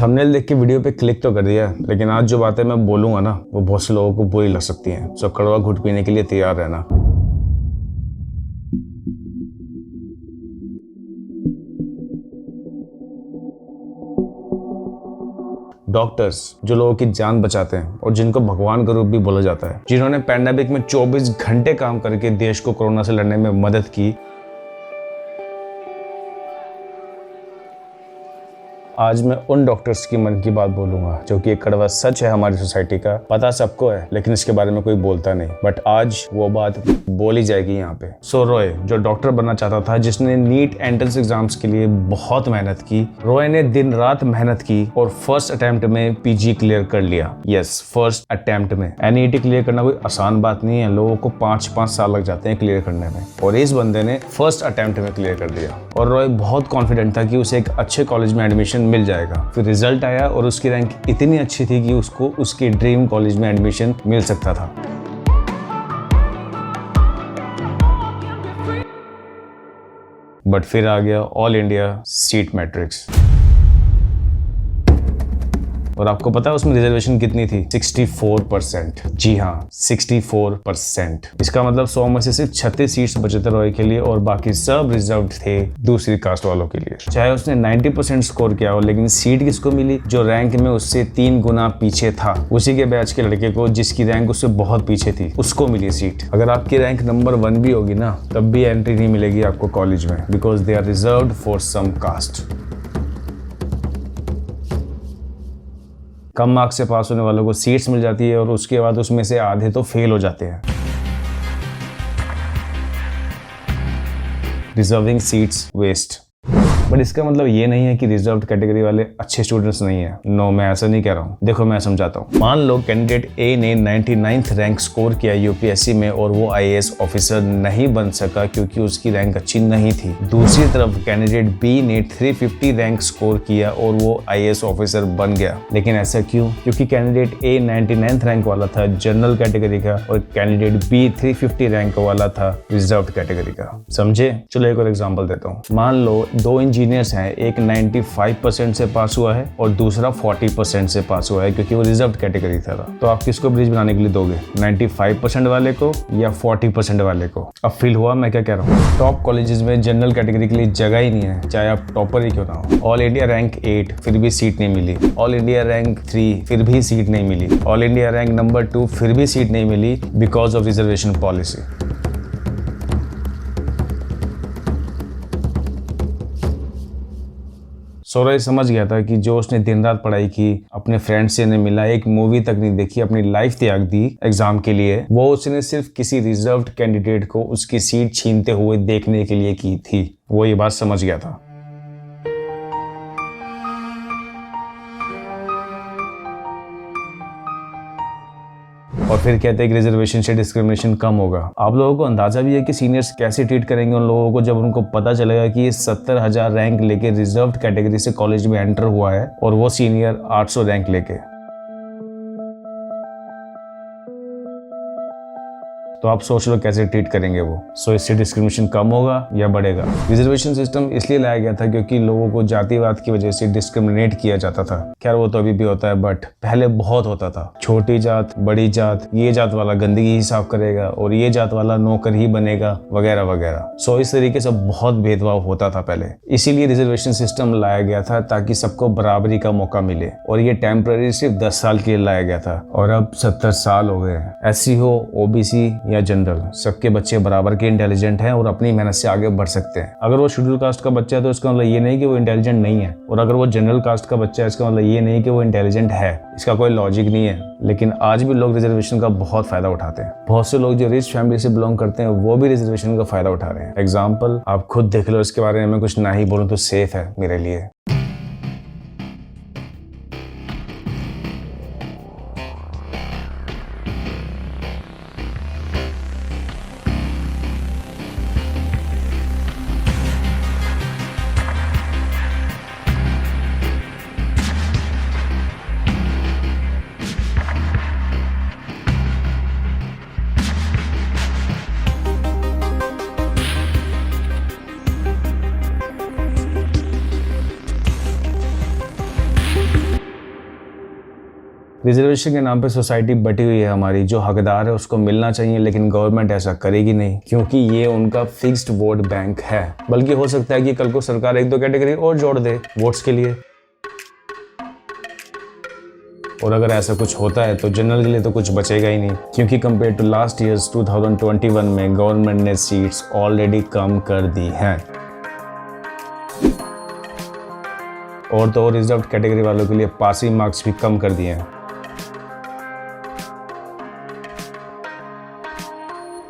Thumbnail देख के video पे क्लिक तो कर दिया, लेकिन आज जो बातें मैं बोलूंगा ना वो बहुत से लोगों को बुरी लग सकती हैं। सो कड़वा घुट पीने के लिए तैयार रहना। डॉक्टर्स जो लोगों की जान बचाते हैं और जिनको भगवान का रूप भी बोला जाता है, जिन्होंने पैंडेमिक में 24 घंटे काम करके देश को कोरोना से लड़ने में मदद की, आज मैं उन डॉक्टर्स की मन की बात बोलूंगा जो कि एक कड़वा सच है हमारी सोसाइटी का। पता सबको है लेकिन इसके बारे में कोई बोलता नहीं, बट आज वो बात बोली जाएगी यहाँ पे। सो रॉय जो डॉक्टर बनना चाहता था, जिसने नीट एंट्रेंस एग्जाम्स के लिए बहुत मेहनत की, रॉय ने दिन रात मेहनत की और फर्स्ट अटेम्प्ट में पीजी क्लियर कर लिया। यस, फर्स्ट अटेम्प्ट में। एनईटी क्लियर करना कोई आसान बात नहीं है, लोगों को 5 साल लग जाते हैं क्लियर करने में, और इस बंदे ने फर्स्ट अटेम्प्ट में क्लियर कर दिया। और रॉय बहुत कॉन्फिडेंट था कि उसे एक अच्छे कॉलेज में एडमिशन मिल जाएगा। फिर रिजल्ट आया और उसकी रैंक इतनी अच्छी थी कि उसको उसके ड्रीम कॉलेज में एडमिशन मिल सकता था। बट फिर आ गया ऑल इंडिया सीट मैट्रिक्स, और आपको पता है उसमें रिजर्वेशन कितनी थी? 64%। जी हाँ, 64%। इसका मतलब 100 में से सिर्फ 36 सीट्स बचे थे रॉय के लिए, और बाकी सब रिजर्व थे दूसरी कास्ट वालों के लिए। चाहे उसने 90% स्कोर किया हो, लेकिन सीट किसको मिली? जो रैंक में उससे 3 गुना पीछे था, उसी के बैच के लड़के को जिसकी रैंक उससे बहुत पीछे थी, उसको मिली सीट। अगर आपकी रैंक नंबर 1 भी होगी ना, तब भी एंट्री नहीं मिलेगी आपको कॉलेज में, because they are reserved for some caste. कम मार्क्स से पास होने वालों को सीट्स मिल जाती है, और उसके बाद उसमें से आधे तो फेल हो जाते हैं। Reserving seats waste. बट इसका मतलब ये नहीं है कि रिजर्व्ड कैटेगरी वाले अच्छे स्टूडेंट्स नहीं है। नो, मैं ऐसा नहीं कह रहा हूँ। देखो मैं समझाता हूँ। मान लो कैंडिडेट ए ने 99th रैंक स्कोर किया यूपीएससी में, और वो आईएएस ऑफिसर नहीं बन सका क्योंकि उसकी रैंक अच्छी नहीं थी। दूसरी तरफ कैंडिडेट बी ने 350 रैंक स्कोर किया और वो आईएएस ऑफिसर बन गया। लेकिन ऐसा क्यों? क्योंकि कैंडिडेट ए 99th रैंक वाला था जनरल कैटेगरी का, और कैंडिडेट बी 350 रैंक वाला था रिजर्व्ड कैटेगरी का। समझे? चलो एक और एग्जाम्पल देता हूँ। मान लो 2 इंजीनियर्स हैं, एक 95% से पास हुआ है और दूसरा 40% से पास हुआ है क्योंकि वो रिजर्व्ड कैटेगरी था। तो आप किसको ब्रिज बनाने के लिए दोगे? 95% वाले को या 40% वाले को? अब फील हुआ मैं क्या कह रहा हूँ? टॉप कॉलेजेस में जनरल कैटेगरी के लिए जगह ही नहीं है, चाहे आप टॉपर ही क्यों ना हो। ऑल इंडिया रैंक 8 फिर भी सीट नहीं मिली, ऑल इंडिया रैंक 3 फिर भी सीट नहीं मिली, ऑल इंडिया रैंक नंबर 2 फिर भी सीट नहीं मिली, because of reservation policy. Roy समझ गया था कि जो उसने दिन रात पढ़ाई की, अपने फ्रेंड से नहीं मिला, एक मूवी तक नहीं देखी, अपनी लाइफ त्याग दी एग्जाम के लिए, वो उसने सिर्फ किसी रिजर्व्ड कैंडिडेट को उसकी सीट छीनते हुए देखने के लिए की थी। वो ये बात समझ गया था। और फिर कहते हैं कि रिजर्वेशन से डिस्क्रिमिनेशन कम होगा। आप लोगों को अंदाजा भी है कि सीनियर्स कैसे ट्रीट करेंगे उन लोगों को जब उनको पता चलेगा कि ये 70,000 रैंक लेके रिजर्व्ड कैटेगरी से कॉलेज में एंटर हुआ है और वो सीनियर 800 रैंक लेके। तो आप सोच लो कैसे ट्रीट करेंगे वो। सो इससे डिस्क्रिमिनेशन कम होगा या बढ़ेगा? रिजर्वेशन सिस्टम इसलिए लाया गया था क्योंकि लोगों को जातिवाद की वजह से डिस्क्रिमिनेट किया जाता था। खैर वो तो अभी भी होता है, बट पहले बहुत होता था। छोटी जात, बड़ी जात, ये जात वाला गंदगी ही साफ करेगा और ये जात वाला नौकर ही बनेगा, वगैरह वगैरह। सो इस तरीके से बहुत भेदभाव होता था पहले। इसीलिए रिजर्वेशन सिस्टम लाया गया था ताकि सबको बराबरी का मौका मिले, और ये टेम्पररी सिर्फ 10 साल के लिए लाया गया था, और अब 70 साल हो गए हैं। एससी हो, ओबीसी या जनरल, सबके बच्चे बराबर के इंटेलिजेंट हैं और अपनी मेहनत से आगे बढ़ सकते हैं। अगर वो शेड्यूल कास्ट का बच्चा है तो इसका मतलब ये नहीं कि वो इंटेलिजेंट नहीं है, और अगर वो जनरल कास्ट का बच्चा है इसका मतलब ये नहीं कि वो इंटेलिजेंट है। इसका कोई लॉजिक नहीं है। लेकिन आज भी लोग रिजर्वेशन का बहुत फायदा उठाते हैं। बहुत से लोग जो रिच फैमिली से बिलोंग करते हैं वो भी रिजर्वेशन का फायदा उठा रहे हैं। एग्जाम्पल आप खुद देख लो, इसके बारे में कुछ ना ही बोलूं तो सेफ है मेरे लिए। रिजर्वेशन के नाम पे सोसाइटी बटी हुई है हमारी, जो हकदार है उसको मिलना चाहिए, लेकिन गवर्नमेंट ऐसा करेगी नहीं क्योंकि ये उनका फिक्स्ड वोट बैंक है। बल्कि हो सकता है कि कल को सरकार 1-2 कैटेगरी और जोड़ दे वोट्स के लिए, और अगर ऐसा कुछ होता है तो जनरल के लिए तो कुछ बचेगा ही नहीं, क्योंकि कंपेयर टू लास्ट ईयर्स 2021 में गवर्नमेंट ने सीट्स ऑलरेडी कम कर दी हैं। और तो और रिजर्व कैटेगरी वालों के लिए पासिंग मार्क्स भी कम कर दिए हैं।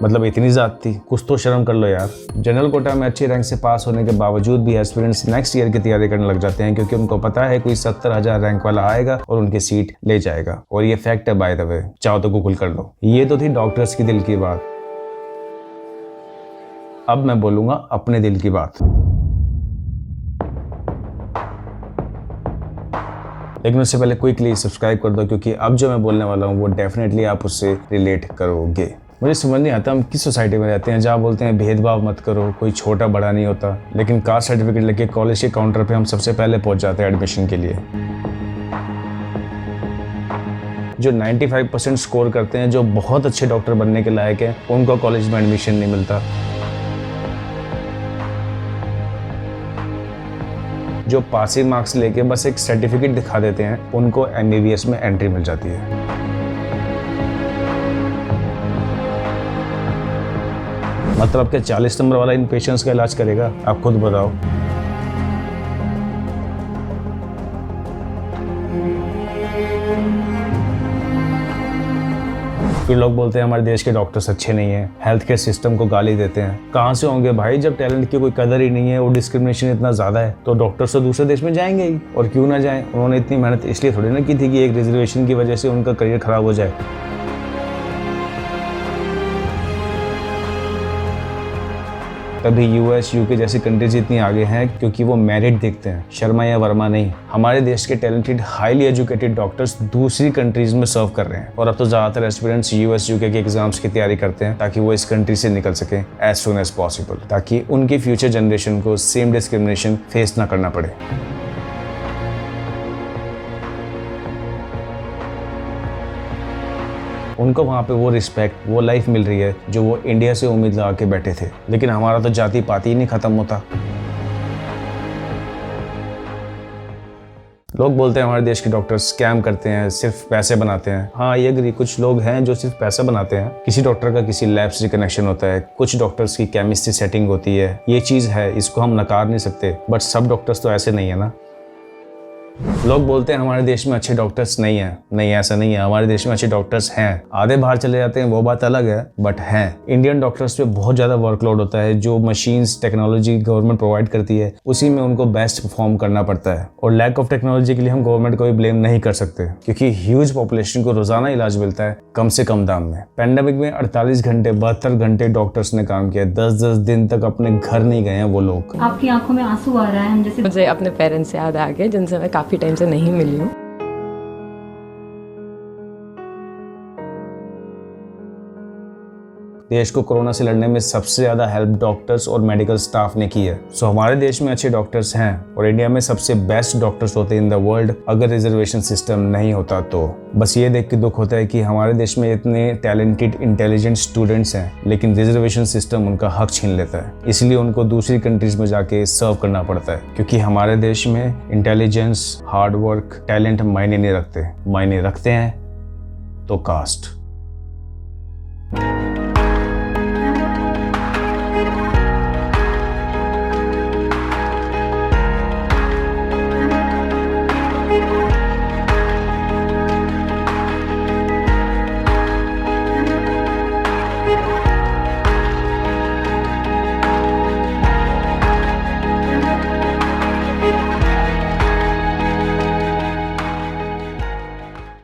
मतलब इतनी ज्यादती, कुछ तो शर्म कर लो यार। जनरल कोटा में अच्छे रैंक से पास होने के बावजूद भी एस्पिरेंट्स नेक्स्ट ईयर की तैयारी करने लग जाते हैं, क्योंकि उनको पता है कोई 70,000 रैंक वाला आएगा और उनकी सीट ले जाएगा। और ये फैक्ट है बाय द वे, चाहो तो गूगल कर लो। ये तो थी डॉक्टर्स की दिल की बात। अब मैं बोलूंगा अपने दिल की बात। लेकिन उससे पहले क्विकली सब्सक्राइब कर दो, क्योंकि अब जो मैं बोलने वाला हूँ वो डेफिनेटली आप उससे रिलेट करोगे। मुझे समझ नहीं आता हम किस सोसाइटी में रहते हैं जहाँ बोलते हैं भेदभाव मत करो, कोई छोटा बड़ा नहीं होता, लेकिन कास्ट सर्टिफिकेट लेके कॉलेज के काउंटर पे हम सबसे पहले पहुंच जाते हैं एडमिशन के लिए। जो 95% स्कोर करते हैं, जो बहुत अच्छे डॉक्टर बनने के लायक हैं, उनको कॉलेज में एडमिशन नहीं मिलता। जो पासिंग मार्क्स लेके बस एक सर्टिफिकेट दिखा देते हैं, उनको MBBS में एंट्री मिल जाती है। मतलब क्या 40 नंबर वाला इन पेशेंट्स का इलाज करेगा? आप खुद बताओ। फिर लोग बोलते हैं हमारे देश के डॉक्टर्स अच्छे नहीं हैं, हेल्थ केयर सिस्टम को गाली देते हैं। कहाँ से होंगे भाई, जब टैलेंट की कोई कदर ही नहीं है और डिस्क्रिमिनेशन इतना ज़्यादा है, तो डॉक्टर्स तो दूसरे देश में जाएंगे ही। और क्यों ना जाएं, उन्होंने इतनी मेहनत इसलिए थोड़ी ना की थी कि एक रिजर्वेशन की वजह से उनका करियर खराब हो जाए। तभी US UK जैसी कंट्रीज इतनी आगे हैं क्योंकि वो मेरिट देखते हैं, शर्मा या वर्मा नहीं। हमारे देश के टैलेंटेड हाईली एजुकेटेड डॉक्टर्स दूसरी कंट्रीज में सर्व कर रहे हैं, और अब तो ज़्यादातर एस्पिरेंट्स US UK के एग्जाम्स की तैयारी करते हैं ताकि वो इस कंट्री से निकल सके एज सुन एज पॉसिबल, ताकि उनकी फ्यूचर जनरेशन को सेम डिस्क्रिमिनेशन फेस ना करना पड़े। उनको वहाँ पे वो रिस्पेक्ट, वो लाइफ मिल रही है जो वो इंडिया से उम्मीद लगा के बैठे थे। लेकिन हमारा तो जाति पाति ही नहीं खत्म होता। लोग बोलते हैं हमारे देश के डॉक्टर स्कैम करते हैं, सिर्फ पैसे बनाते हैं। हाँ, ये अग्री, कुछ लोग हैं जो सिर्फ पैसा बनाते हैं। किसी डॉक्टर का किसी लैब से कनेक्शन होता है, कुछ डॉक्टर्स की केमिस्ट्री सेटिंग होती है, ये चीज़ है, इसको हम नकार नहीं सकते। बट सब डॉक्टर्स तो ऐसे नहीं है ना। लोग बोलते हैं हमारे देश में अच्छे डॉक्टर्स नहीं हैं। नहीं, ऐसा नहीं है, हमारे देश में अच्छे डॉक्टर्स हैं। आधे बाहर चले जाते हैं, वो बात अलग है, बट हैं। इंडियन डॉक्टर्स पे बहुत ज़्यादा वर्कलोड होता है। जो मशीन्स टेक्नोलॉजी गवर्नमेंट प्रोवाइड करती है, उसी में उनको बेस्ट परफॉर्म करना पड़ता है। और लैक ऑफ टेक्नोलॉजी के लिए हम गवर्नमेंट को भी ब्लेम नहीं कर सकते, क्योंकि ह्यूज पॉपुलेशन को रोजाना इलाज मिलता है कम से कम दाम में। पेंडेमिक में 48 घंटे 72 घंटे डॉक्टर्स ने काम किया। 10-10 दिन तक अपने घर नहीं गए हैं वो लोग। आपकी आंखों में आंसू आ रहा है। जैसे मुझे अपने पेरेंट्स याद आ गए, जिनसे मैं काफ़ी टाइम से नहीं मिली हूँ। देश को कोरोना से लड़ने में सबसे ज़्यादा हेल्प डॉक्टर्स और मेडिकल स्टाफ ने की है। सो हमारे देश में अच्छे डॉक्टर्स हैं और इंडिया में सबसे बेस्ट डॉक्टर्स होते हैं इन द वर्ल्ड, अगर रिजर्वेशन सिस्टम नहीं होता तो। बस ये देख के दुख होता है कि हमारे देश में इतने टैलेंटेड इंटेलिजेंट स्टूडेंट्स हैं, लेकिन रिजर्वेशन सिस्टम उनका हक छीन लेता है। इसलिए उनको दूसरी कंट्रीज में जाके सर्व करना पड़ता है, क्योंकि हमारे देश में इंटेलिजेंस, हार्डवर्क, टैलेंट मायने नहीं रखते। मायने रखते हैं तो कास्ट।